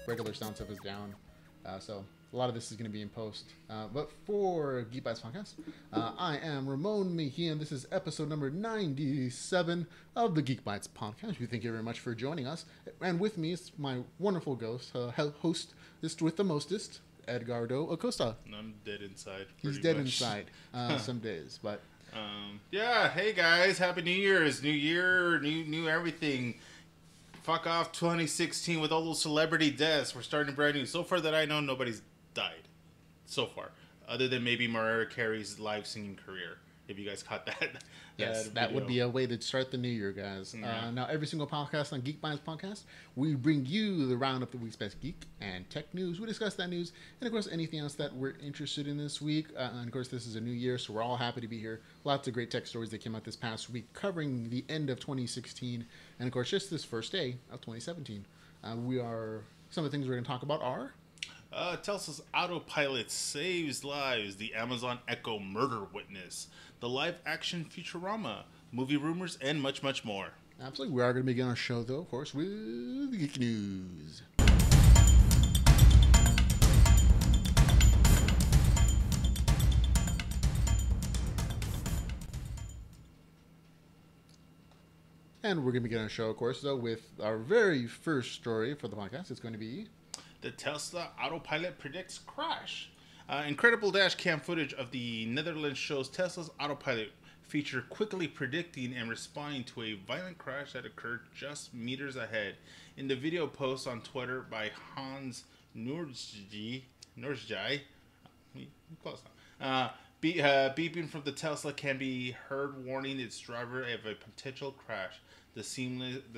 Regular sound stuff is down, so a lot of this is going to be in post. But for Geek Bytes podcast, I am Ramon Mejia, and this is episode number 97 of the Geek Bytes podcast. We thank you very much for joining us. And with me is my wonderful host with the mostest, Edgardo Acosta. I'm dead inside. He's dead inside some days, but yeah. Hey guys, happy New Year's, new year, new everything. Fuck off 2016 with all those celebrity deaths. We're starting brand new. So far that I know, nobody's died. So far. Other than maybe Mariah Carey's live singing career. If you guys caught that. Yes, that would be a way to start the new year, guys. Yeah. Now, every single podcast on Geek Bytes podcast, we bring you the roundup of the week's best geek and tech news. We discuss that news and, of course, anything else that we're interested in this week. And, of course, this is a new year, so we're all happy to be here. Lots of great tech stories that came out this past week covering the end of 2016 and, of course, just this first day of 2017. Some of the things we're going to talk about are... Tesla's autopilot saves lives, the Amazon Echo murder witness, the live-action Futurama, movie rumors, and much, much more. Absolutely. We are going to begin our show, though, of course, with the Geek News. And we're going to begin our show, of course, though, with our very first story for the podcast. It's going to be... The Tesla autopilot predicts crash. Incredible dash cam footage of the Netherlands shows Tesla's autopilot feature quickly predicting and responding to a violent crash that occurred just meters ahead. In the video post on Twitter by Hans Noordsjai, close enough. Beeping from the Tesla can be heard warning its driver of a potential crash. The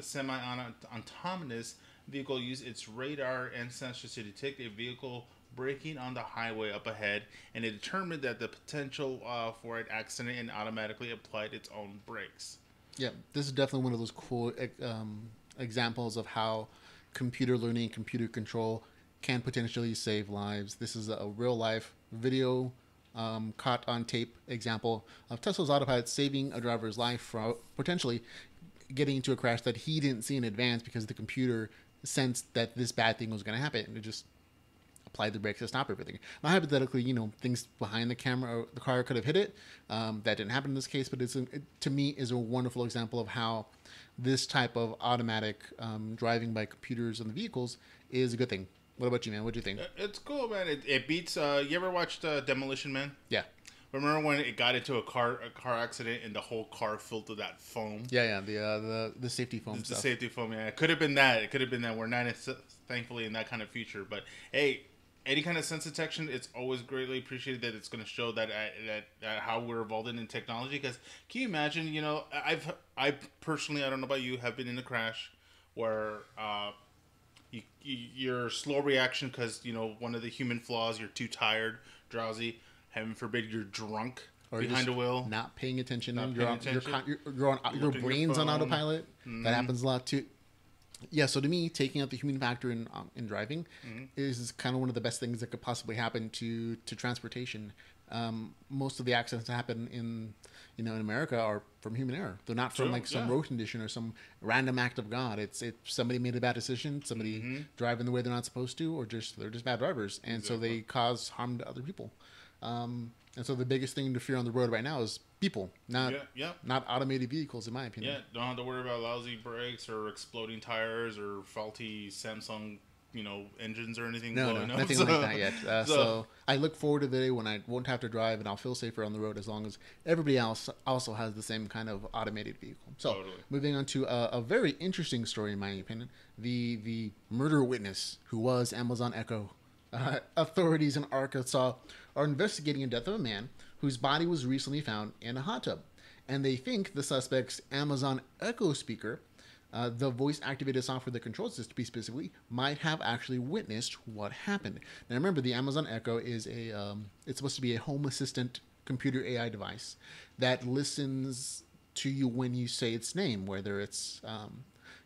semi-autonomous vehicle used its radar and sensors to detect a vehicle braking on the highway up ahead, and it determined that the potential for an accident and automatically applied its own brakes. Yeah, this is definitely one of those cool examples of how computer learning and computer control can potentially save lives. This is a real-life video caught on tape example of Tesla's autopilot saving a driver's life from potentially getting into a crash that he didn't see in advance because the computer sensed that this bad thing was going to happen, and it just applied the brakes to stop everything. Now, hypothetically, things behind the camera or the car could have hit it. That didn't happen in this case, but it to me is a wonderful example of how this type of automatic driving by computers on the vehicles is a good thing. What about you, man? What do you think? It's cool, man. It beats. You ever watched Demolition Man? Yeah. Remember when it got into a car accident and the whole car filled with that foam? Yeah. The safety foam stuff. The safety foam, yeah. It could have been that. We're not thankfully in that kind of future, but hey, any kind of sense detection, it's always greatly appreciated that it's going to show that how we're evolving in technology. Because can you imagine? I personally, I don't know about you, have been in a crash where your slow reaction because one of the human flaws, you're too tired, drowsy. Heaven forbid you're drunk or behind a wheel, not paying attention. Your brain's on autopilot. Mm-hmm. That happens a lot too. Yeah. So to me, taking out the human factor in driving is kind of one of the best things that could possibly happen to transportation. Most of the accidents that happen in America are from human error. They're not from some road condition or some random act of God. It's somebody made a bad decision, somebody driving the way they're not supposed to, or they're just bad drivers, and so they cause harm to other people. And so the biggest thing to fear on the road right now is people, not automated vehicles, in my opinion. Yeah, don't have to worry about lousy brakes or exploding tires or faulty Samsung, engines or anything. No, nothing like that yet. So I look forward to the day when I won't have to drive and I'll feel safer on the road as long as everybody else also has the same kind of automated vehicle. So moving on to a very interesting story, in my opinion, the murder witness who was Amazon Echo. Authorities in Arkansas are investigating the death of a man whose body was recently found in a hot tub. And they think the suspect's Amazon Echo speaker, the voice-activated software that controls this to be specifically, might have actually witnessed what happened. Now remember, the Amazon Echo is it's supposed to be a home assistant computer AI device that listens to you when you say its name, whether it's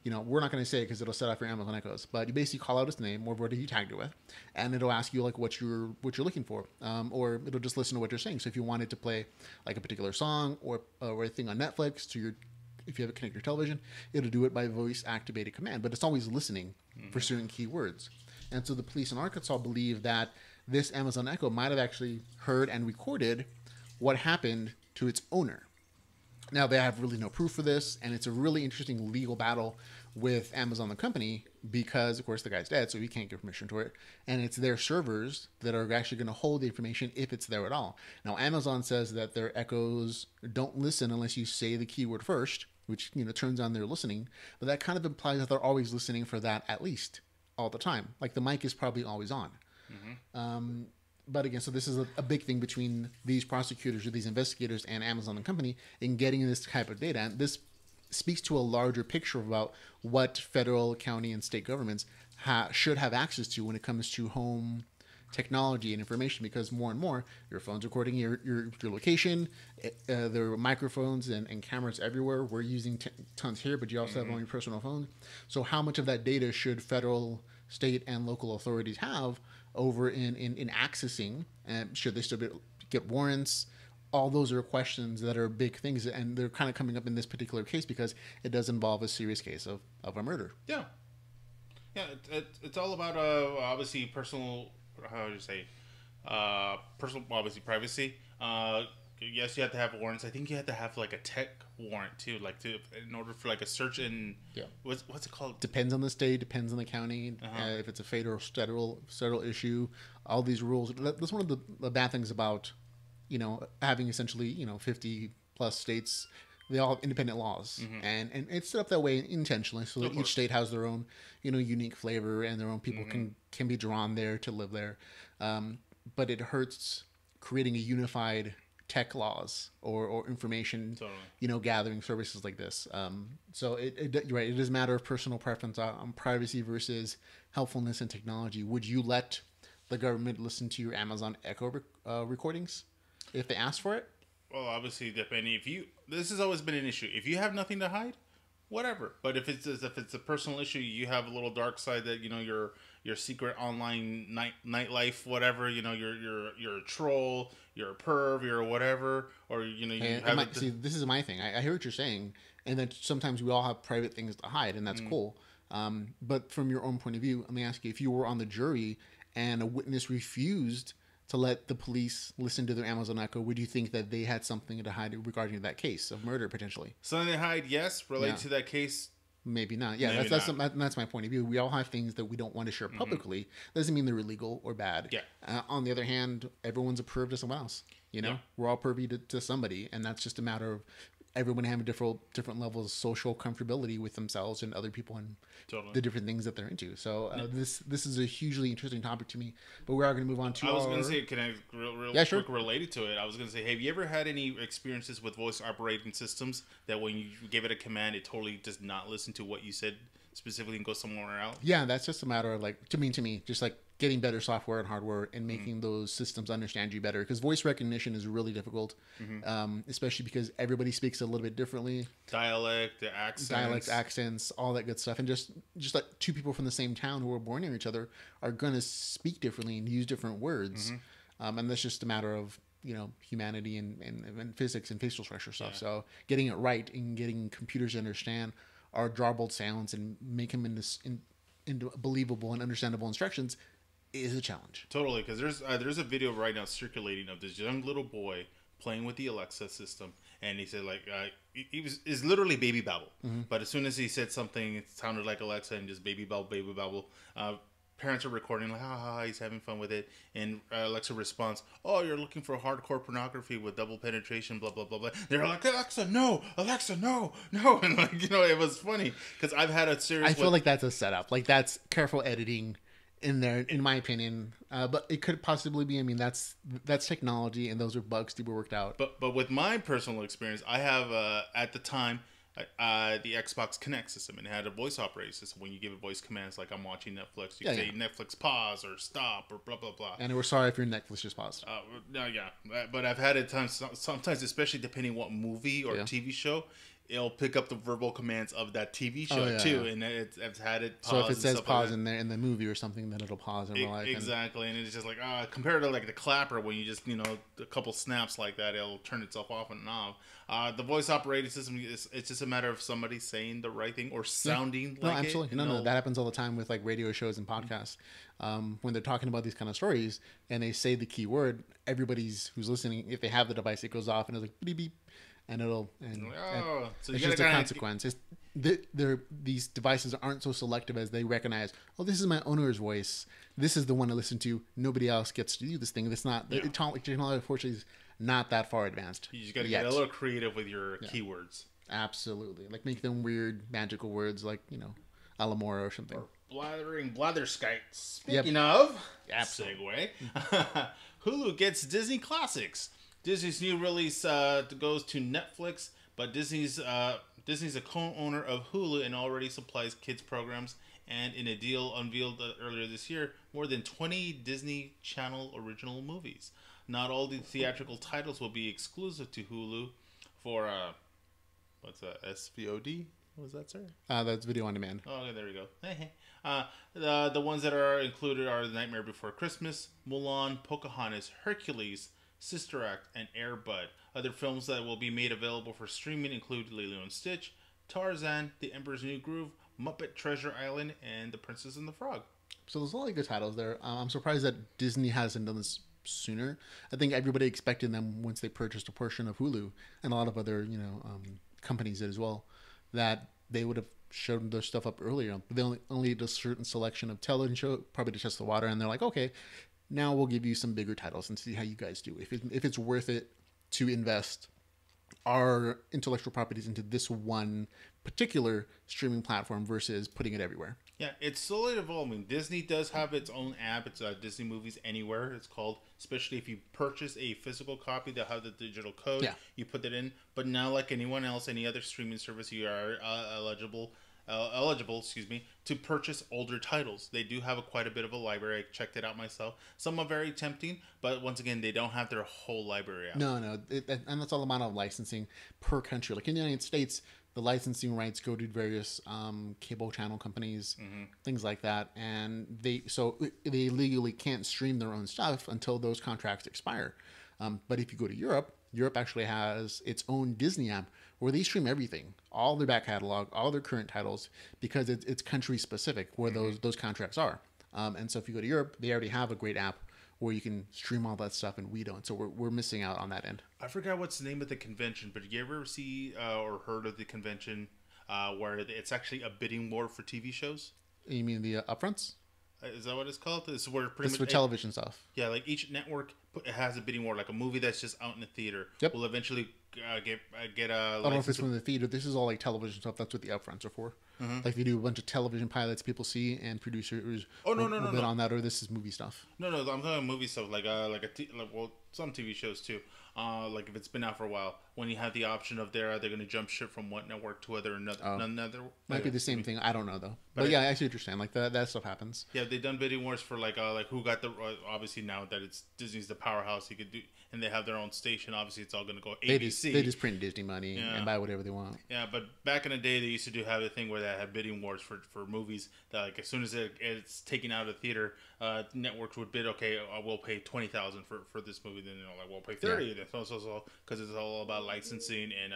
we're not going to say it because it'll set off your Amazon Echoes, but you basically call out its name or what you tagged it with, and it'll ask you like what you're looking for, or it'll just listen to what you're saying. So if you wanted to play like a particular song or a thing on Netflix if you have it connect your television, it'll do it by voice activated command, but it's always listening for certain keywords. And so the police in Arkansas believe that this Amazon Echo might have actually heard and recorded what happened to its owner. Now, they have really no proof for this, and it's a really interesting legal battle with Amazon, the company, because, of course, the guy's dead, so he can't give permission to it. And it's their servers that are actually going to hold the information if it's there at all. Now, Amazon says that their echoes don't listen unless you say the keyword first, which, turns on their listening. But that kind of implies that they're always listening for that at least all the time. Like the mic is probably always on. But again, so this is a big thing between these prosecutors or these investigators and Amazon and company in getting this type of data. And this speaks to a larger picture about what federal, county, and state governments should have access to when it comes to home technology and information, because more and more your phone's recording your location. There are microphones and cameras everywhere. We're using tons here, but you also have on your personal phone. So how much of that data should federal, state, and local authorities have over in accessing, and should they still get warrants? All those are questions that are big things, and they're kind of coming up in this particular case because it does involve a serious case of a murder. Yeah. It's all about obviously personal. How would you say? Personal, obviously privacy. Yes, you have to have warrants. I think you have to have like a tech warrant too, in order for like a search in. Yeah. What's it called? Depends on the state. Depends on the county. If it's a federal issue, all these rules. That's one of the bad things about, having essentially 50 plus states. They all have independent laws, and it's set up that way intentionally, so that each state has their own unique flavor, and their own people can be drawn there to live there. But it hurts creating a unified tech laws or information gathering services like this. So you're right, it is a matter of personal preference on privacy versus helpfulness in technology. Would you let the government listen to your Amazon Echo recordings if they asked for it? Well, obviously, depending this has always been an issue. If you have nothing to hide, whatever. But if it's a personal issue, you have a little dark side that your secret online nightlife, whatever. You're a troll, you're a perv, you're whatever, or see, this is my thing. I hear what you're saying, and then sometimes we all have private things to hide, and that's cool. But from your own point of view, let me ask you: if you were on the jury and a witness refused to let the police listen to their Amazon Echo, would you think that they had something to hide regarding that case of murder potentially? Something to hide, yes. Related to that case, maybe not. Yeah, that's my point of view. We all have things that we don't want to share publicly. Doesn't mean they're illegal or bad. Yeah. On the other hand, everyone's a perv to someone else. We're all pervy to somebody, and that's just a matter of everyone having different levels of social comfortability with themselves and other people and the different things that they're into. So this is a hugely interesting topic to me. But we are going to move on to. I was going to say, can I real quick related to it? I was going to say, have you ever had any experiences with voice operating systems that when you give it a command, it totally does not listen to what you said specifically and goes somewhere else? Yeah, that's just a matter of to me, just like getting better software and hardware and making those systems understand you better, because voice recognition is really difficult, especially because everybody speaks a little bit differently. Dialects, accents, all that good stuff. And just like two people from the same town who are born near each other are going to speak differently and use different words. And that's just a matter of humanity and physics and facial structure stuff. Yeah. So getting it right and getting computers to understand our garbled sounds and make them into believable and understandable instructions is a challenge. Totally, because there's a video right now circulating of this young little boy playing with the Alexa system, and he said is literally baby babble. But as soon as he said something, it sounded like Alexa and just baby babble. Parents are recording he's having fun with it, and Alexa responds, "Oh, you're looking for hardcore pornography with double penetration, blah blah blah blah." They're like, "Alexa, no! Alexa, no, no!" And it was funny because I've had a series. I feel like that's a setup. Like that's careful editing in there, in my opinion. But it could possibly be. I mean, that's technology, and those are bugs to be worked out. But with my personal experience, I have at the time. The Xbox Connect system, and it had a voice operating system. When you give it voice commands, like I'm watching Netflix, you can say Netflix pause or stop or blah blah blah. And we're sorry if your Netflix just paused. No, yeah, but I've had it sometimes, especially depending what movie or TV show, it'll pick up the verbal commands of that TV show and it's had it pause. So if it says pause like in there in the movie or something, then it'll pause in real life. Exactly, and it's just like compared to like the clapper, when you just a couple snaps like that, it'll turn itself off and off. The voice operating system it's just a matter of somebody saying the right thing or sounding like absolutely. it. No, that happens all the time with like radio shows and podcasts. When they're talking about these kind of stories and they say the key word, everybody's who's listening, if they have the device, it goes off and it's like beep beep. And so it's just a consequence. These devices aren't so selective as they recognize. Oh, this is my owner's voice. This is the one to listen to. Nobody else gets to do this thing. It's not. Technology, unfortunately, is not that far advanced. You just got to get a little creative with your keywords. Absolutely, like make them weird magical words, like Alamora or something. Or blathering blatherskite. Speaking of, segue. Hulu gets Disney classics. Disney's new release goes to Netflix, but Disney's a co-owner of Hulu and already supplies kids programs. And in a deal unveiled earlier this year, more than 20 Disney Channel original movies. Not all the theatrical titles will be exclusive to Hulu for what's that? SVOD? What was that, sir? That's video on demand. Oh, okay, there we go. The ones that are included are The Nightmare Before Christmas, Mulan, Pocahontas, Hercules, Sister Act, and Air Bud. Other films that will be made available for streaming include Lilo and Stitch, Tarzan, The Emperor's New Groove, Muppet Treasure Island, and The Princess and the Frog. So there's a lot of good titles there. I'm surprised that Disney hasn't done this sooner. I think everybody expected them once they purchased a portion of Hulu and a lot of other companies did as well, that they would have showed their stuff up earlier. They only did a certain selection of television show, probably to test the water, and they're like, okay, now we'll give you some bigger titles and see how you guys do. If it's worth it to invest our intellectual properties into this one particular streaming platform versus putting it everywhere. Yeah, it's slowly evolving. Disney does have its own app. It's Disney Movies Anywhere, it's called. Especially if you purchase a physical copy, they'll have the digital code. Yeah. You put it in. But now, like anyone else, any other streaming service, you are eligible, to purchase older titles. They do have quite a bit of a library. I checked it out myself. Some are very tempting, but once again, they don't have their whole library out. No, and that's all amount of licensing per country. Like in the United States, the licensing rights go to various cable channel companies, things like that, and they legally can't stream their own stuff until those contracts expire. But if you go to Europe actually has its own Disney app where they stream everything, all their back catalog, all their current titles, because it's country specific where those contracts are. And so if you go to Europe, they already have a great app where you can stream all that stuff, and we don't. So we're missing out on that end. I forgot what's the name of the convention, but did you ever see or heard of the convention where it's actually a bidding war for TV shows? You mean the upfronts? Is that what it's called? This is where pretty much for television stuff. Yeah, like each network has a bidding war. Like a movie that's just out in the theater will eventually get a. I don't know if it's from the theater. This is all like television stuff. That's what the upfronts are for. Like they do a bunch of television pilots people see, and producers will bid on that. Or this is movie stuff. No, I'm talking movie stuff like some TV shows too. Like if it's been out for a while, when you have the option of they're going to jump ship from one network to another. Might be the same thing. I don't know though. But yeah, I see what you're saying. Like that stuff happens. Yeah, they've done bidding wars for like who got the obviously now that it's Disney's the powerhouse, you could do, and they have their own station. Obviously, it's all going to go ABC. They just print Disney money and buy whatever they want. Yeah, but back in the day, they used to have a thing where they had bidding wars for movies. That like as soon as it's taken out of the theater, networks would bid. Okay, we'll pay $20,000 for this movie. Then we'll pay $30,000. Yeah. So because it's all about licensing and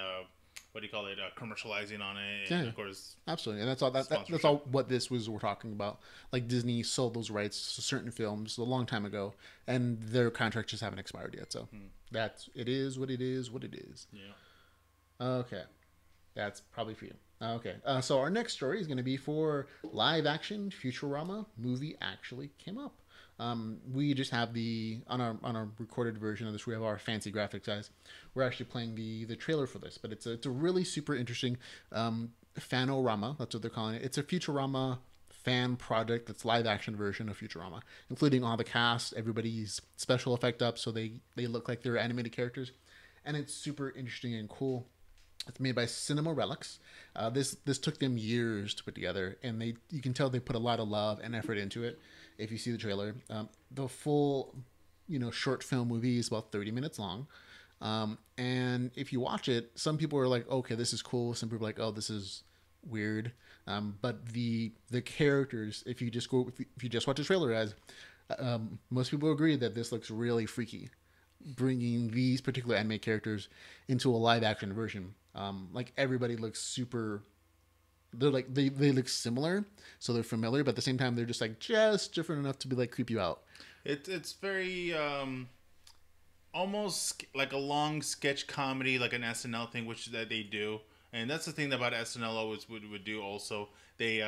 what do you call it? Commercializing on it. And of course, absolutely. And that's all. That's all. What this was we're talking about. Like Disney sold those rights to certain films a long time ago, and their contracts just haven't expired yet. So it is what it is. What it is. Yeah. Okay, that's probably for you. Okay. So our next story is going to be for live action Futurama movie actually came up. We just have on our recorded version of this, we have our fancy graphics guys. We're actually playing the trailer for this, but it's a really super interesting fanorama. That's what they're calling it. It's a Futurama fan project that's live action version of Futurama, including all the cast, everybody's special effect up, so they look like they're animated characters, and it's super interesting and cool. It's made by Cinema Relics. This took them years to put together, and you can tell they put a lot of love and effort into it. If you see the trailer, the full, short film movie is about 30 minutes long. And if you watch it, some people are like, okay, this is cool. Some people are like, oh, this is weird. But the characters, if you just watch the trailer, as most people agree that this looks really freaky, bringing these particular anime characters into a live action version. Like everybody looks super. They're like they look similar, so they're familiar, but at the same time they're just like just different enough to be like creep you out. It's very almost like a long sketch comedy, like an SNL thing, which that they do, and that's the thing about SNL always would do. Also, they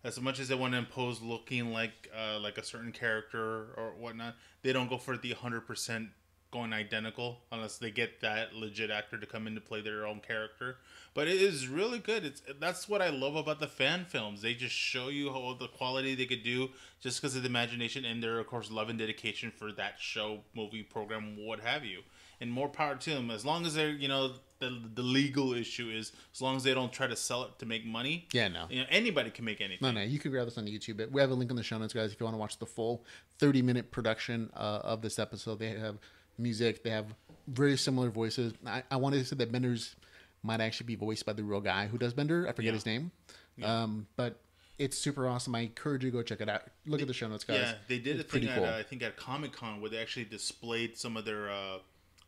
as much as they want to impose looking like a certain character or whatnot, they don't go for the 100% going identical unless they get that legit actor to come in to play their own character. But it is really good. That's what I love about the fan films. They just show you how the quality they could do just because of the imagination and their, of course, love and dedication for that show, movie, program, what have you. And more power to them. As long as they're, the legal issue is, as long as they don't try to sell it to make money. Yeah, no. Anybody can make anything. No, you can grab this on YouTube. We have a link in the show notes, guys, if you want to watch the full 30-minute production of this episode. They have music. They have very similar voices. I wanted to say that Bender's might actually be voiced by the real guy who does Bender. I forget his name. Yeah. But it's super awesome. I encourage you to go check it out. Look at the show notes, guys. Yeah, they did a thing at, I think at Comic-Con where they actually displayed some of their,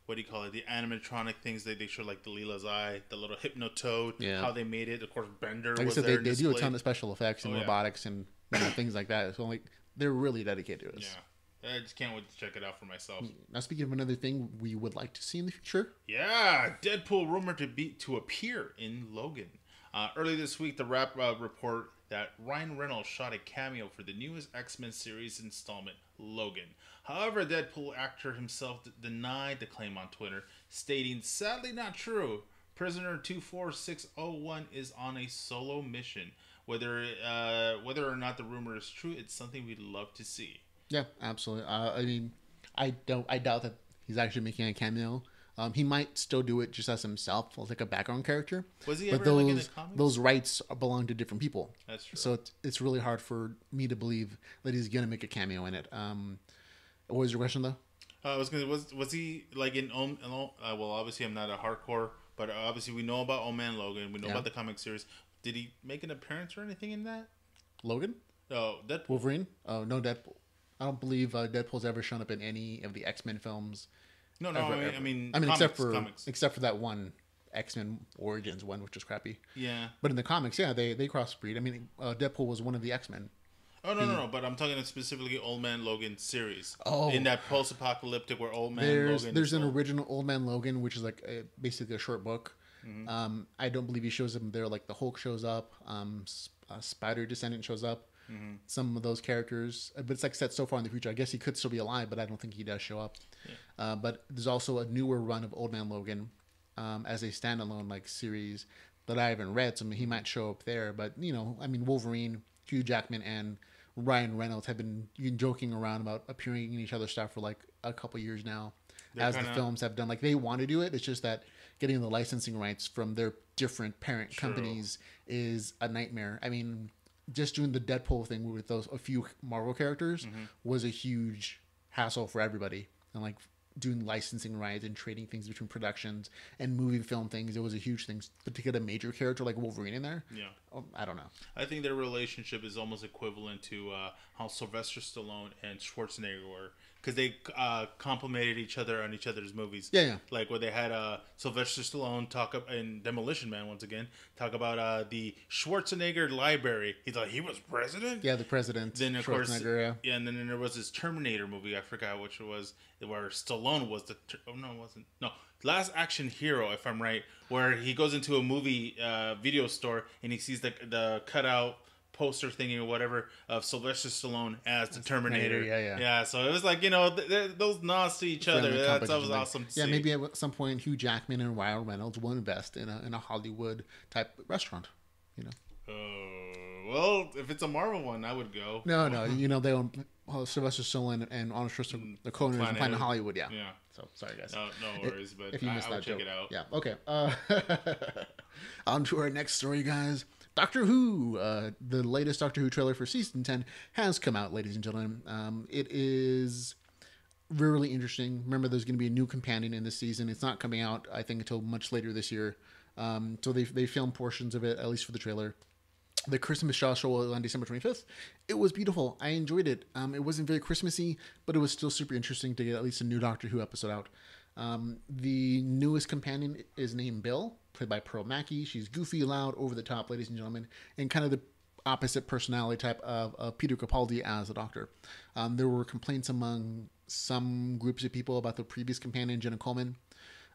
what do you call it, the animatronic things. They showed like the Leela's Eye, the little Hypnotoad, how they made it. Of course, Bender was there. They do a ton of special effects and robotics and things like that. So like they're really dedicated to this. Yeah. I just can't wait to check it out for myself. Now, speaking of another thing we would like to see in the future. Yeah, Deadpool rumored to appear in Logan. Early this week, the Wrap report that Ryan Reynolds shot a cameo for the newest X-Men series installment, Logan. However, Deadpool actor himself denied the claim on Twitter, stating, "Sadly not true. Prisoner 24601 is on a solo mission. Whether or not the rumor is true, it's something we'd love to see." Yeah, absolutely. I mean, I doubt that he's actually making a cameo. He might still do it just as himself, like a background character. Was he but ever in the comics? Those rights belong to different people. That's true. So it's really hard for me to believe that he's gonna make a cameo in it. What was your question though? Was he like in well, obviously I'm not a hardcore, but obviously we know about Old Man Logan. We know about the comic series. Did he make an appearance or anything in that? Logan? Oh, Deadpool. Wolverine? Oh, no, Deadpool. I don't believe Deadpool's ever shown up in any of the X-Men films. No, I mean, comics. except for that one X-Men Origins one, which was crappy. Yeah. But in the comics, yeah, they crossbreed. I mean, Deadpool was one of the X-Men. Oh no! But I'm talking specifically Old Man Logan series. Oh, in that post-apocalyptic where Old Man Logan. There's an original Old Man Logan, which is like basically a short book. Mm-hmm. I don't believe he shows up there. Like the Hulk shows up, Spider Descendant shows up. Mm-hmm. Some of those characters, but it's like set so far in the future. I guess he could still be alive, but I don't think he does show up. Yeah. But there's also a newer run of Old Man Logan as a standalone like series that I haven't read, so he might show up there. But I mean, Wolverine, Hugh Jackman, and Ryan Reynolds have been joking around about appearing in each other's stuff for like a couple years now, the films have done. Like they want to do it. It's just that getting the licensing rights from their different parent companies is a nightmare. I mean, just doing the Deadpool thing with a few Marvel characters was a huge hassle for everybody. And like doing licensing rights and trading things between productions and movie film things, it was a huge thing. But to get a major character like Wolverine in there, I don't know. I think their relationship is almost equivalent to how Sylvester Stallone and Schwarzenegger were. Because they complimented each other on each other's movies. Yeah. Like where they had Sylvester Stallone talk up in Demolition Man once again, talk about the Schwarzenegger library. He thought he was president. Yeah, the president. Then of course, and then there was this Terminator movie. I forgot which it was, where Stallone was the. Oh no, it wasn't. No, Last Action Hero, if I'm right, where he goes into a movie video store and he sees the cutout poster thingy or whatever of Sylvester Stallone as the Terminator. Yeah. So it was like, those nods to each other. That was awesome to see. Maybe at some point Hugh Jackman and Ryan Reynolds will invest in a Hollywood type restaurant. Well, if it's a Marvel one, I would go. No, they own Sylvester Stallone and Arnold Schwarzenegger, the Conan from Planet Hollywood. Yeah. So sorry guys. No worries, but if you missed I that would joke. check it out. Yeah. Okay. On to our next story, guys. Doctor Who, the latest Doctor Who trailer for season 10 has come out, ladies and gentlemen. It is really interesting. Remember, there's going to be a new companion in this season. It's not coming out, I think, until much later this year. So they filmed portions of it, at least for the trailer. The Christmas show was on December 25th. It was beautiful. I enjoyed it. It wasn't very Christmassy, but it was still super interesting to get at least a new Doctor Who episode out. The newest companion is named Bill, played by Pearl Mackie. She's goofy, loud, over the top, ladies and gentlemen, and kind of the opposite personality type of Peter Capaldi as the Doctor. There were complaints among some groups of people about the previous companion, Jenna Coleman,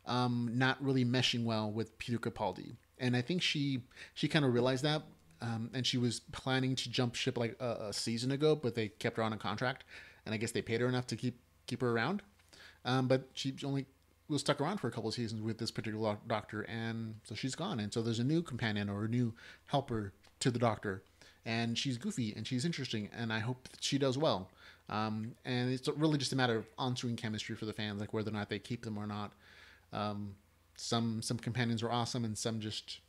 not really meshing well with Peter Capaldi. And I think she kind of realized that. And she was planning to jump ship like a season ago, but they kept her on a contract, and I guess they paid her enough to keep her around. But she only was stuck around for a couple of seasons with this particular Doctor, and so she's gone. And so there's a new companion or a new helper to the Doctor, and she's goofy and she's interesting, and I hope that she does well. And it's really just a matter of on-screen chemistry for the fans, like whether or not they keep them or not. Some companions are awesome, and some just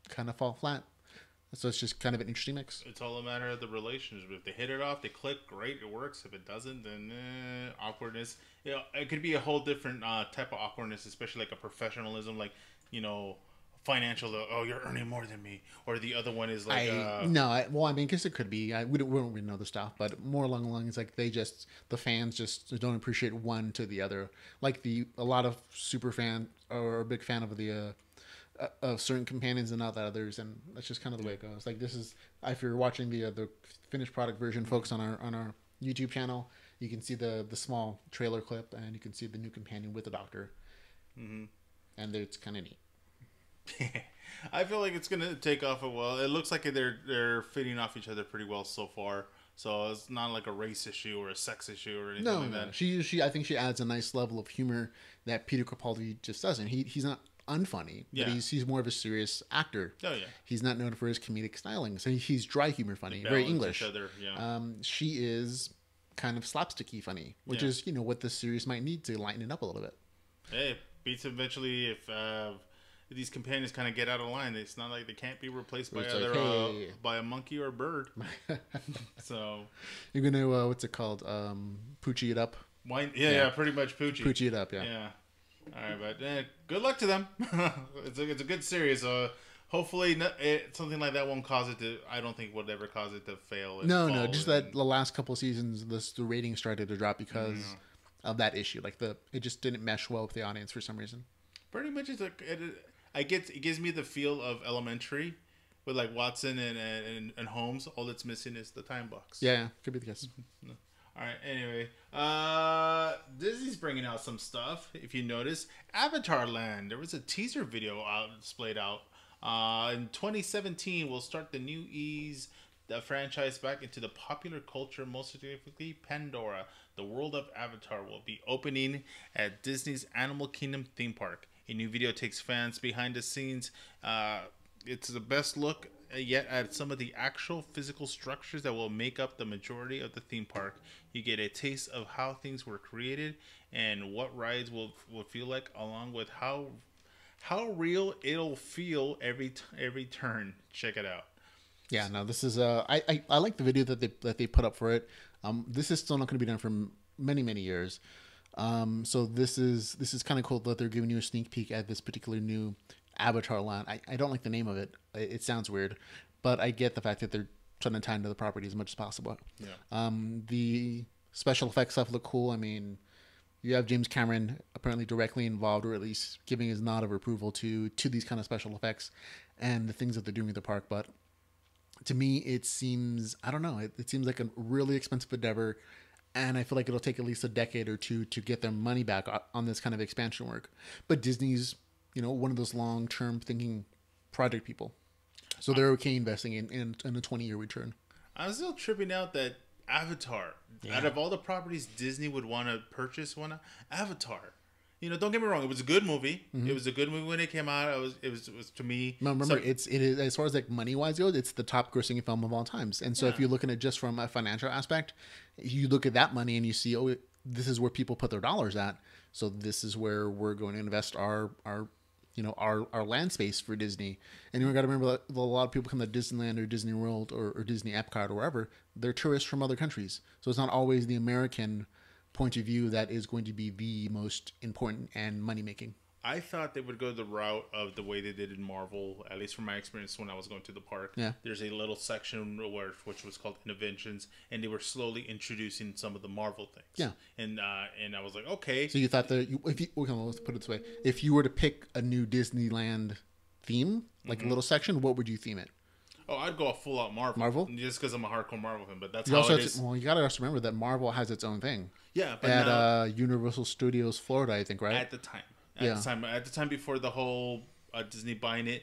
kind of fall flat. So it's just kind of an interesting mix. It's all a matter of the relationship. If they hit it off, they click, great, it works. If it doesn't, then awkwardness. You know, it could be a whole different type of awkwardness, especially like a professionalism, like, you know, financial. Oh, you're earning more than me, or the other one is like. I mean, because it could be. We don't really know the stuff, but more along the lines like the fans just don't appreciate one to the other. Like a lot of super fan or a big fan of the. Of certain companions and not the others, and that's just kind of the way it goes. Like this is, if you're watching the finished product version, folks, on our YouTube channel, you can see the small trailer clip, and you can see the new companion with the Doctor, and it's kind of neat. I feel like it's gonna take off well. It looks like they're fitting off each other pretty well so far. So it's not like a race issue or a sex issue or anything like that. She I think she adds a nice level of humor that Peter Capaldi just doesn't. He's not unfunny, but he's more of a serious actor. Oh yeah, he's not known for his comedic styling, so he's dry humor funny, very English. She is kind of slapsticky funny, which is what the series might need to lighten it up a little bit. Hey, beats eventually if these companions kind of get out of line. It's not like they can't be replaced by by a monkey or a bird. So you're gonna what's it called? Poochie it up. Yeah, pretty much Poochie. Poochie it up, yeah. All right, but good luck to them. It's a good series. Hopefully, something like that won't cause it to. I don't think would ever cause it to fail. No, just that the last couple of seasons, the ratings started to drop because of that issue. Like it just didn't mesh well with the audience for some reason. Pretty much, it gives me the feel of Elementary, with like Watson and Holmes. All that's missing is the time box. Yeah, could be the case. All right. Anyway, Disney's bringing out some stuff. If you notice, Avatar Land. There was a teaser video displayed out. In 2017, we'll start the new ease the franchise back into the popular culture. Most significantly, Pandora, the world of Avatar, will be opening at Disney's Animal Kingdom theme park. A new video takes fans behind the scenes. It's the best look yet at some of the actual physical structures that will make up the majority of the theme park. You get a taste of how things were created and what rides will feel like, along with how real it'll feel every turn. Check it out. Yeah, no, this is I like the video that they put up for it. This is still not going to be done for many years. So this is kind of cool that they're giving you a sneak peek at this particular new Avatar Land. I don't like the name of it. It sounds weird, but I get the fact that they're trying to tie into the property as much as possible. Yeah. The special effects stuff look cool. I mean, you have James Cameron apparently directly involved, or at least giving his nod of approval to these kind of special effects and the things that they're doing at the park. But to me, it seems, I don't know, it seems like a really expensive endeavor, and I feel like it'll take at least a decade or two to get their money back on this kind of expansion work. But Disney's, one of those long-term thinking project people. So they're okay investing in a 20-year return. I'm still tripping out that Avatar, out of all the properties Disney would want to purchase, Avatar. Don't get me wrong, it was a good movie. Mm-hmm. It was a good movie when it came out. It was to me. No, remember, it is, as far as like money-wise goes, it's the top grossing film of all times. And so if you're looking at just from a financial aspect, you look at that money and you see, this is where people put their dollars at. So this is where we're going to invest our land space for Disney. And you got to remember that a lot of people come to Disneyland or Disney World or Disney Epcot or wherever. They're tourists from other countries. So it's not always the American point of view that is going to be the most important and money making. I thought they would go the route of the way they did in Marvel, at least from my experience when I was going to the park. Yeah. There's a little section which was called Innovations, and they were slowly introducing some of the Marvel things. Yeah. And I was like, okay. So you thought that let's put it this way: if you were to pick a new Disneyland theme, like a little section, what would you theme it? Oh, I'd go full out Marvel. Marvel? Just because I'm a hardcore Marvel fan, but that's You how also it is. you got to also remember that Marvel has its own thing. Yeah, but at Universal Studios Florida, I think, right? At the time. At the time before the whole Disney buying it,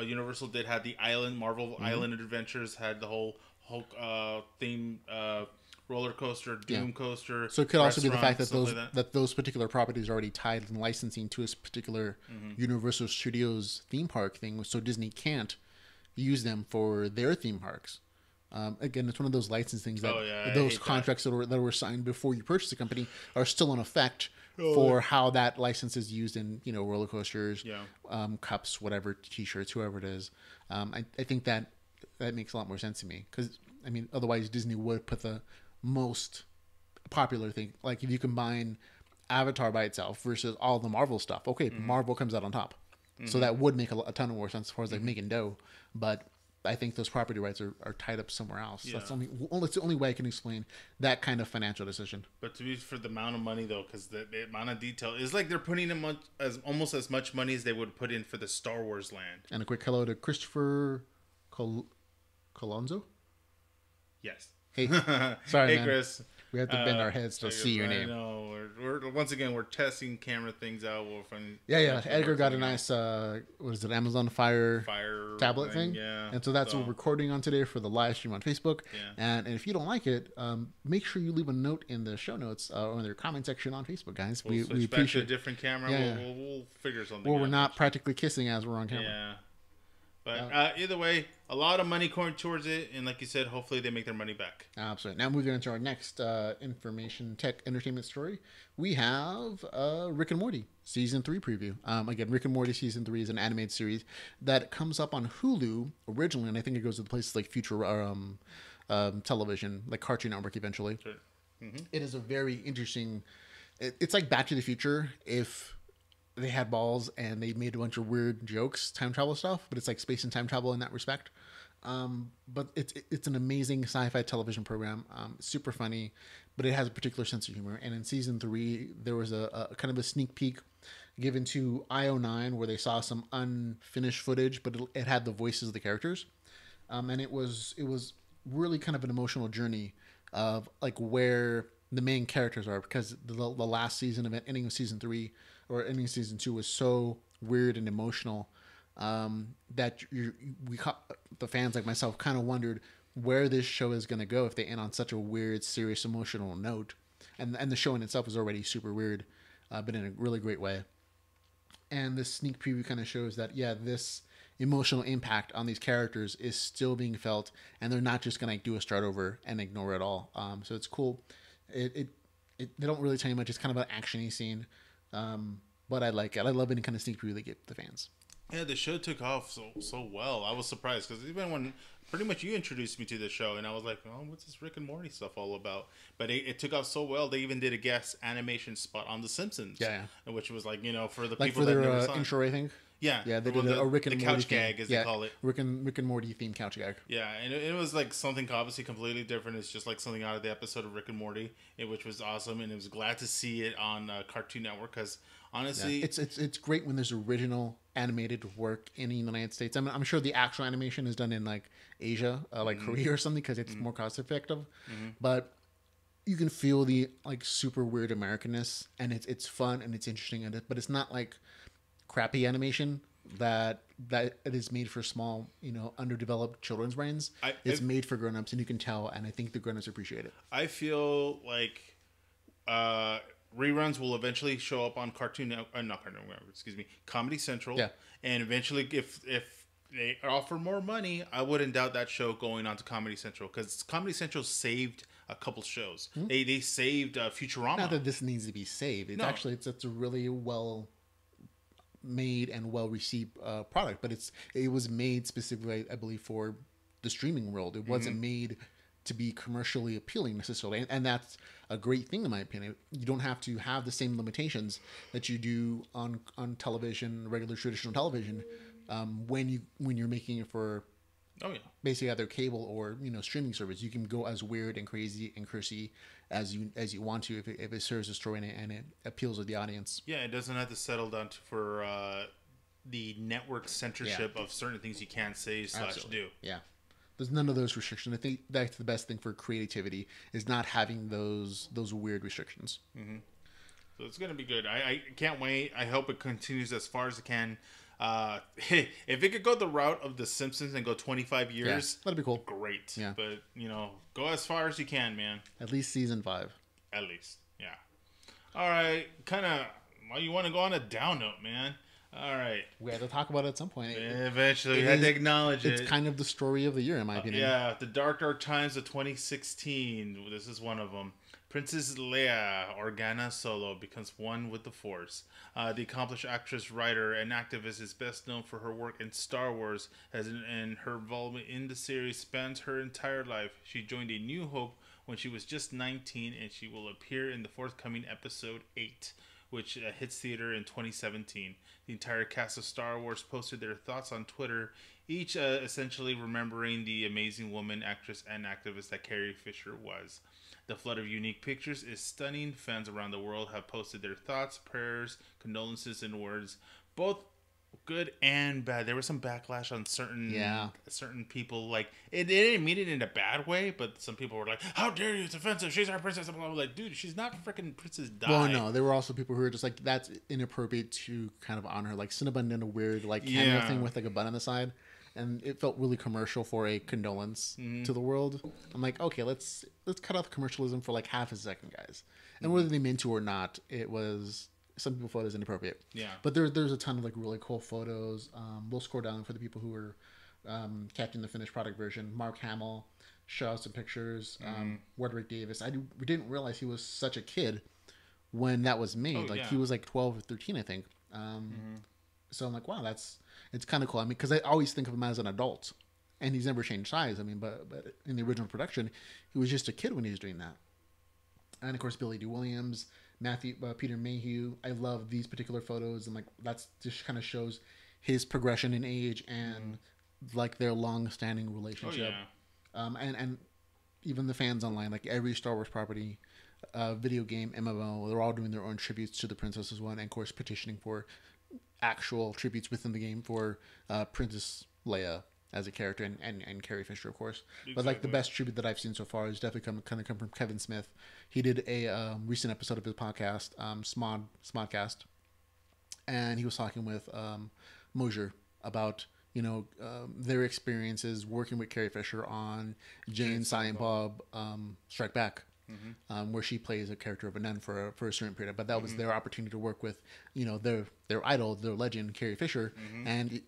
Universal did have the Island, Marvel Island Adventures, had the whole Hulk theme roller coaster, Doom coaster. So it could also be the fact that those particular properties are already tied in licensing to a particular Universal Studios theme park thing, so Disney can't use them for their theme parks. Again, it's one of those license things that those contracts that were signed before you purchase the company are still in effect for how that license is used in, roller coasters, cups, whatever, T-shirts, whoever it is. I think that makes a lot more sense to me because, otherwise Disney would put the most popular thing. Like if you combine Avatar by itself versus all the Marvel stuff, okay, Marvel comes out on top. So that would make a ton of more sense as far as like making dough. But I think those property rights are tied up somewhere else. Yeah. That's the only way I can explain that kind of financial decision. But to be for the amount of money though, because the amount of detail is like they're putting in almost as much money as they would put in for the Star Wars land. And a quick hello to Christopher Colonzo. Yes. Hey, sorry, hey, man. Chris. We have to bend our heads to see your name. No, we're once again we're testing camera things out. We'll find. Yeah. Edgar got a nice what is it? Amazon Fire tablet thing. Yeah. And so that's what we're recording on today for the live stream on Facebook. Yeah. And if you don't like it, make sure you leave a note in the show notes or in the comment section on Facebook, guys. We appreciate a different camera. Yeah. We'll figure something. Well, we're not practically kissing as we're on camera. Yeah. But either way, a lot of money going towards it, and like you said, hopefully they make their money back. Absolutely. Now moving on to our next information tech entertainment story, we have Rick and Morty season 3 preview. Again, Rick and Morty season 3 is an animated series that comes up on Hulu originally, and I think it goes to places like Future Television, like Cartoon Network eventually. Sure. Mm-hmm. It is a very interesting. It's like Back to the Future if they had balls and they made a bunch of weird jokes, time travel stuff, but it's like space and time travel in that respect. But it's an amazing sci-fi television program, super funny, but it has a particular sense of humor. And in season 3, there was a kind of a sneak peek given to IO9 where they saw some unfinished footage, but it had the voices of the characters. And it was really kind of an emotional journey of like where the main characters are, because the last season of it, ending of season 3 or ending season 2 was so weird and emotional that the fans like myself kind of wondered where this show is going to go if they end on such a weird, serious, emotional note. And the show in itself is already super weird, but in a really great way. And this sneak preview kind of shows that, this emotional impact on these characters is still being felt, and they're not just going to do a start over and ignore it all. So it's cool. They don't really tell you much. It's kind of an action-y scene. But I like it. I love any kind of sneak preview they give the fans. Yeah, the show took off so well. I was surprised because even when pretty much you introduced me to the show, and I was like, "Oh, what's this Rick and Morty stuff all about?" But it took off so well. They even did a guest animation spot on The Simpsons. Yeah. Which was like for the like people for their that never saw intro, I think. Yeah, they did a Rick and Morty couch gag, as they call it. Rick and Morty themed couch gag. Yeah, and it was like something obviously completely different. It's just like something out of the episode of Rick and Morty, which was awesome, and it was glad to see it on Cartoon Network because honestly, it's great when there's original animated work in the United States. I'm sure the actual animation is done in like Asia, like Korea or something, because it's more cost effective. Mm-hmm. But you can feel the like super weird Americanness, and it's fun and it's interesting, but it's not like crappy animation that it is made for small, underdeveloped children's brains. It's made for grown-ups, and you can tell, and I think the grown-ups appreciate it. I feel like reruns will eventually show up on Comedy Central. Yeah. And eventually, if they offer more money, I wouldn't doubt that show going on to Comedy Central, because Comedy Central saved a couple shows. Mm-hmm. They saved Futurama. Not that this needs to be saved. It's a really well made and well received product, but it was made specifically, I believe, for the streaming world. It wasn't made to be commercially appealing necessarily, and that's a great thing in my opinion. You don't have to have the same limitations that you do on television, regular traditional television, when you're making it for basically either cable or streaming service. You can go as weird and crazy and cursy as you want to if it serves a story and it appeals to the audience. Yeah, it doesn't have to settle down for the network censorship of certain things you can't say / do. Yeah. There's none of those restrictions. I think that's the best thing for creativity is not having those weird restrictions. Mm-hmm. So it's going to be good. I can't wait. I hope it continues as far as it can. If it could go the route of The Simpsons and go 25 years, that'd be cool. Great. Yeah. But, go as far as you can, man. At least season 5. At least. Yeah. All right. You want to go on a down note, man. All right. We had to talk about it at some point. Eventually, we had to acknowledge it. It's kind of the story of the year, in my opinion. Yeah, the dark times of 2016. This is one of them. Princess Leia Organa Solo becomes one with the Force. The accomplished actress, writer, and activist is best known for her work in Star Wars, and her involvement in the series spans her entire life. She joined A New Hope when she was just 19, and she will appear in the forthcoming Episode 8, which hits theater in 2017. The entire cast of Star Wars posted their thoughts on Twitter, each essentially remembering the amazing woman, actress, and activist that Carrie Fisher was. The flood of unique pictures is stunning. Fans around the world have posted their thoughts, prayers, condolences, and words, both good and bad. There was some backlash on certain people. Like it didn't mean it in a bad way, but some people were like, "How dare you? It's offensive. She's our princess." And I was like, "Dude, she's not freaking Princess Di." Well, no, there were also people who were just like, "That's inappropriate to kind of honor her." Like Cinnabon did a weird cameo thing with a bun on the side, and it felt really commercial for a condolence to the world. I'm like, okay, let's cut off commercialism for half a second, guys. And whether they meant to or not, it was. Some people thought it was inappropriate. Yeah. But there's a ton of really cool photos. We'll scroll down for the people who were capturing the finished product version. Mark Hamill showed us some pictures. Wedrick Davis. We didn't realize he was such a kid when that was made. He was 12 or 13, I think. So I'm like, wow, it's kind of cool. I mean, because I always think of him as an adult, and he's never changed size. I mean, but in the original production, he was just a kid when he was doing that. And of course, Billy D. Williams. Peter Mayhew. I love these particular photos, and that's just kind of shows his progression in age and their long-standing relationship. And even the fans online, every Star Wars property, video game, MMO, they're all doing their own tributes to the princesses one, and of course petitioning for actual tributes within the game for Princess Leia as a character and Carrie Fisher, of course. Exactly. But the best tribute that I've seen so far has definitely come from Kevin Smith. He did a recent episode of his podcast, Smodcast, and he was talking with Mejia about their experiences working with Carrie Fisher on Jane Silent Bob Strike Back. Where she plays a character of a nun for a certain period, but that was their opportunity to work with, their idol, their legend, Carrie Fisher, and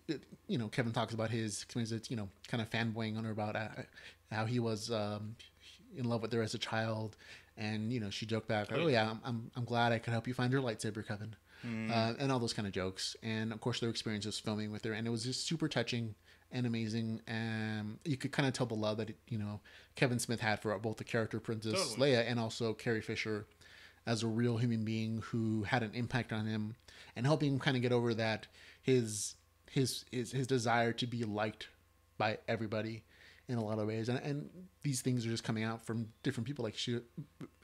Kevin talks about his experiences, kind of fanboying on her about how he was in love with her as a child, and she joked back, "Oh yeah, I'm glad I could help you find your lightsaber, Kevin," and all those kind of jokes, and of course their experiences filming with her, and it was just super touching and amazing, and you could kind of tell the love that Kevin Smith had for both the character Princess Leia and also Carrie Fisher as a real human being who had an impact on him, and helping him kind of get over that his desire to be liked by everybody in a lot of ways, and these things are just coming out from different people.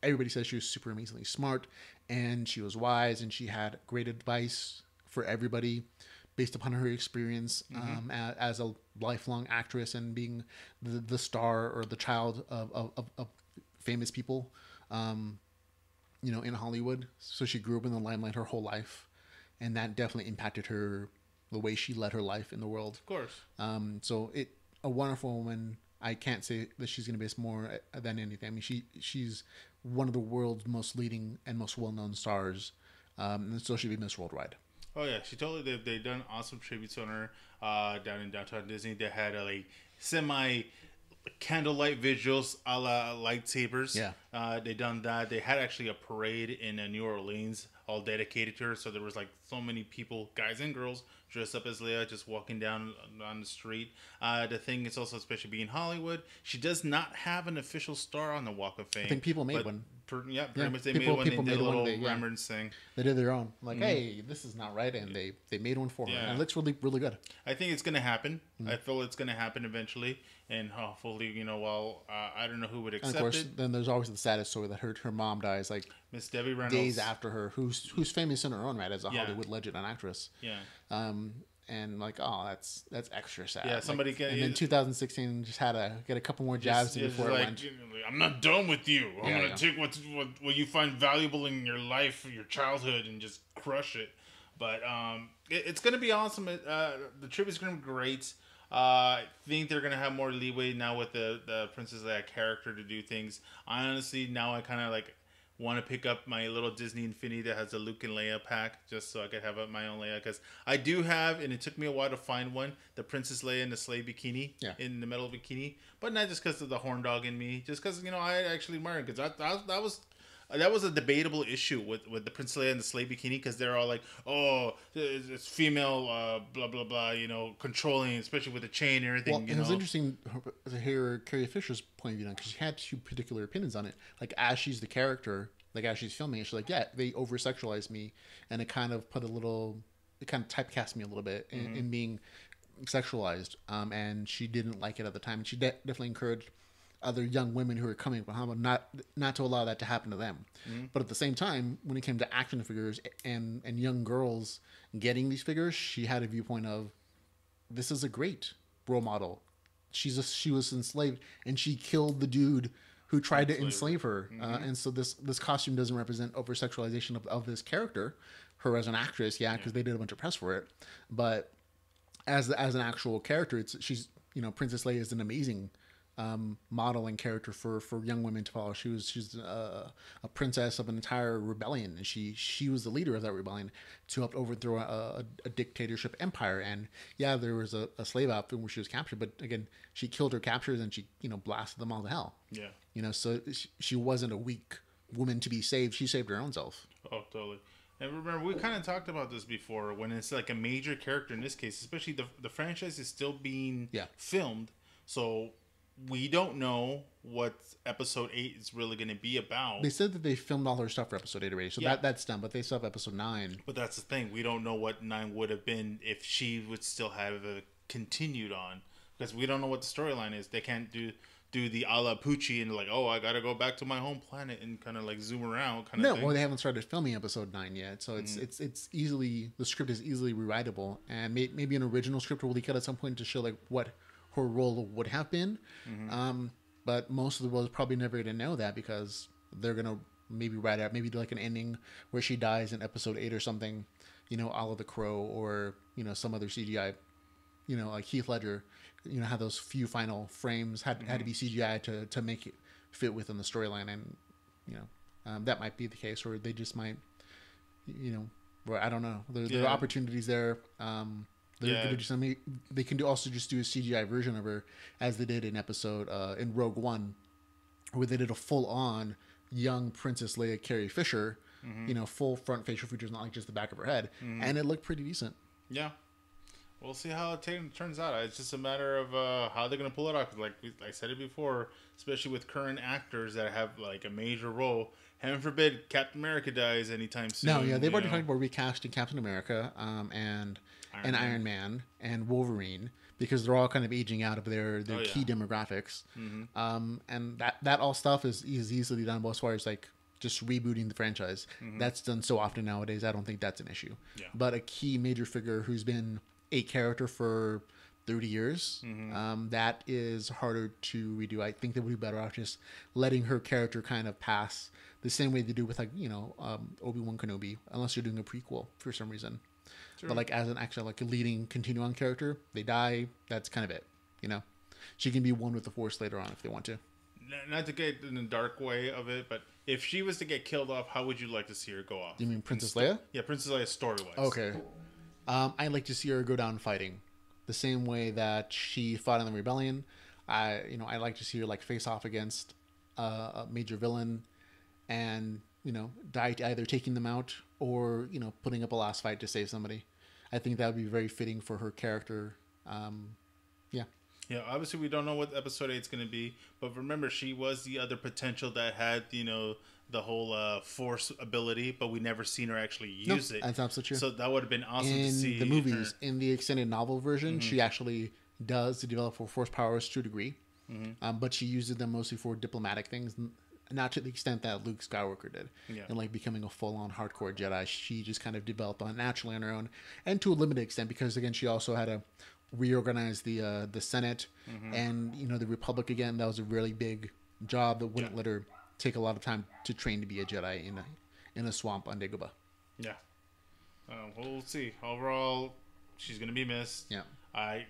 Everybody says she was super amazingly smart, and she was wise, and she had great advice for everybody based upon her experience as a lifelong actress and being the star or the child of famous people, in Hollywood. So she grew up in the limelight her whole life, and that definitely impacted her, the way she led her life in the world. Of course. So a wonderful woman. I can't say that she's going to be more than anything. I mean, she's one of the world's most leading and most well-known stars, and so she'll be missed worldwide. Oh yeah, she totally. They've done awesome tributes on her down in downtown Disney. They had semi candlelight visuals a la lightsabers. Yeah. They done that. They had actually a parade in New Orleans, all dedicated to her. So there was like so many people, guys and girls, dressed up as Leia, just walking down on the street. The thing is also, especially being Hollywood, she does not have an official star on the Walk of Fame. I think people made one. Pretty much they made one. They did a little remembrance thing. They did their own. Like, hey, this is not right, and they made one for her, and it looks really really good. I think it's gonna happen. I feel it's gonna happen eventually, and hopefully, while I don't know who would accept and of course, it. then there's always the saddest story that her mom dies like Miss Debbie Reynolds days after her, who's famous in her own right as a Hollywood legend and actress. Yeah. And like, oh, that's extra sad. Yeah, somebody like, and then 2016 just had to get a couple more jabs before it went. I'm not done with you. I'm gonna take what you find valuable in your life, your childhood, and just crush it. But it's gonna be awesome. The trip is gonna be great. I think they're gonna have more leeway now with the Princess Leia character to do things. I honestly now I kind of like want to pick up my little Disney Infinity that has a Luke and Leia pack just so I could have my own Leia, because I do have, and it took me a while to find one, the Princess Leia in the sleigh bikini, in the metal bikini, but not just because of the horn dog in me, just because I actually admire it, because that was a debatable issue with the Princess Leia in the sleigh bikini, because they're all like, oh, it's female, blah blah blah, controlling, especially with the chain and everything. Well, it was interesting to hear Carrie Fisher's point of view on, because she had two particular opinions on it. Like, as she's the character, like as she's filming it, she's like, yeah, they over sexualized me, and it kind of typecast me a little bit in being sexualized. And she didn't like it at the time, and she definitely encouraged other young women who are coming behind not to allow that to happen to them. But at the same time, when it came to action figures and young girls getting these figures, she had a viewpoint of, this is a great role model. She was enslaved, and she killed the dude who tried to enslave her. And so this costume doesn't represent over sexualization of this character, her as an actress, because they did a bunch of press for it. But as an actual character, she's Princess Leia is an amazing modeling character for young women to follow. She's a princess of an entire rebellion, and she was the leader of that rebellion to help overthrow a dictatorship empire. And there was a slave outfit where she was captured, but again, she killed her captors, and she blasted them all to hell. So she wasn't a weak woman to be saved. She saved her own self. Oh, totally. And remember, we kind of talked about this before, when it's like a major character in this case, especially the franchise is still being filmed, so we don't know what episode 8 is really going to be about. They said that they filmed all her stuff for episode 8 already, so that's done, but they still have episode 9. But that's the thing. We don't know what 9 would have been if she would still have continued on, because we don't know what the storyline is. They can't do the a la Poochie and like, oh, I got to go back to my home planet and kind of like zoom around kind of thing. No, well, they haven't started filming episode 9 yet, so it's easily, the script is easily rewritable, and maybe an original script will leak out at some point to show like what her role would have been. But most of the world is probably never going to know that, because they're going to maybe write out, maybe do like an ending where she dies in episode 8 or something, a la The Crow, or, some other CGI, like Heath Ledger, have those few final frames had to be CGI to make it fit within the storyline. And, that might be the case, or they just might, where I don't know. There are opportunities there. They're gonna do something. They can also just do a CGI version of her, as they did in Rogue One, where they did a full-on young Princess Leia Carrie Fisher, full front facial features, not like just the back of her head, and it looked pretty decent. Yeah, we'll see how it turns out. It's just a matter of how they're gonna pull it off. Like I said it before, especially with current actors that have like a major role. Heaven forbid Captain America dies anytime soon. No, they've already talked about recasting Captain America and Iron Man and Wolverine, because they're all kind of aging out of their key demographics. And that all stuff is easily done. But as far as like just rebooting the franchise, that's done so often nowadays, I don't think that's an issue. But a key major figure who's been a character for 30 years, that is harder to redo. I think they would be better off just letting her character kind of pass the same way they do with like Obi-Wan Kenobi, unless you're doing a prequel for some reason. Sure. But like as an actual like a leading continuing character, they die. That's kind of it. She can be one with the Force later on if they want to. Not to get in the dark way of it, but if she was to get killed off, how would you like to see her go off? You mean Princess Leia? Yeah, Princess Leia story-wise. Okay. I'd like to see her go down fighting, the same way that she fought in the rebellion. I like to see her like face off against a major villain, and die either taking them out or putting up a last fight to save somebody. I think that would be very fitting for her character. Yeah. Yeah, obviously we don't know what episode 8 is going to be, but remember she was the other potential that had, the whole force ability, but we never seen her actually use it. That's absolutely true. So that would have been awesome to see. In the movies, in the extended novel version, she actually does develop her force powers to a degree, but she uses them mostly for diplomatic things, not to the extent that Luke Skywalker did. And like becoming a full-on hardcore Jedi, she just kind of developed on naturally on her own, and to a limited extent because again she also had to reorganize the Senate and the Republic again. That was a really big job that wouldn't let her take a lot of time to train to be a Jedi in a swamp on Dagobah. Yeah. We'll see. Overall, she's gonna be missed. Yeah. I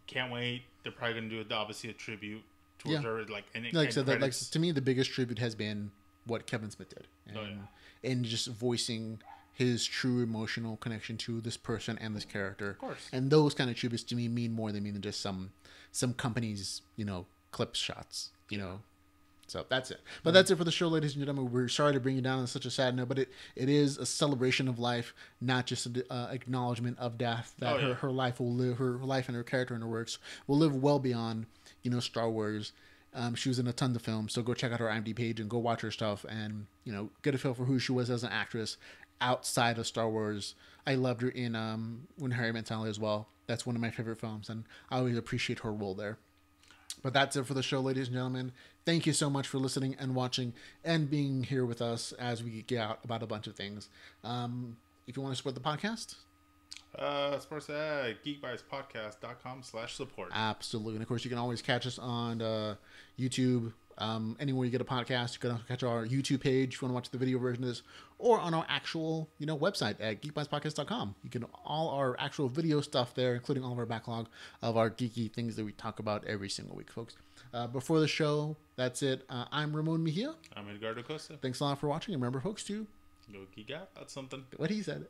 can't wait. They're probably gonna do obviously a tribute towards her, like I said, like to me, the biggest tribute has been what Kevin Smith did, and just voicing his true emotional connection to this person and this character. Of course. And those kind of tributes to me mean more than just some companies, clip shots, So that's it. But that's it for the show, ladies and gentlemen. We're sorry to bring you down on such a sad note, but it is a celebration of life, not just an acknowledgement of death. That her life will live, her life and her character and her works will live well beyond, Star Wars. She was in a ton of films, so go check out her IMDb page and go watch her stuff and, get a feel for who she was as an actress outside of Star Wars. I loved her in When Harry Met Sally as well. That's one of my favorite films, and I always appreciate her role there. But that's it for the show, ladies and gentlemen. Thank you so much for listening and watching and being here with us as we get out about a bunch of things. If you want to support the podcast, sports at geekbytespodcast.com/support. Absolutely. And of course, you can always catch us on YouTube. Anywhere you get a podcast, you can also catch our YouTube page if you want to watch the video version of this, or on our actual, website at geekbytespodcast.com. You can all our actual video stuff there, including all of our backlog of our geeky things that we talk about every single week, folks. Before the show, that's it. I'm Ramon Mejia. I'm Edgardo Acosta. Thanks a lot for watching. And remember, folks, to go geek out. That's something. What he said.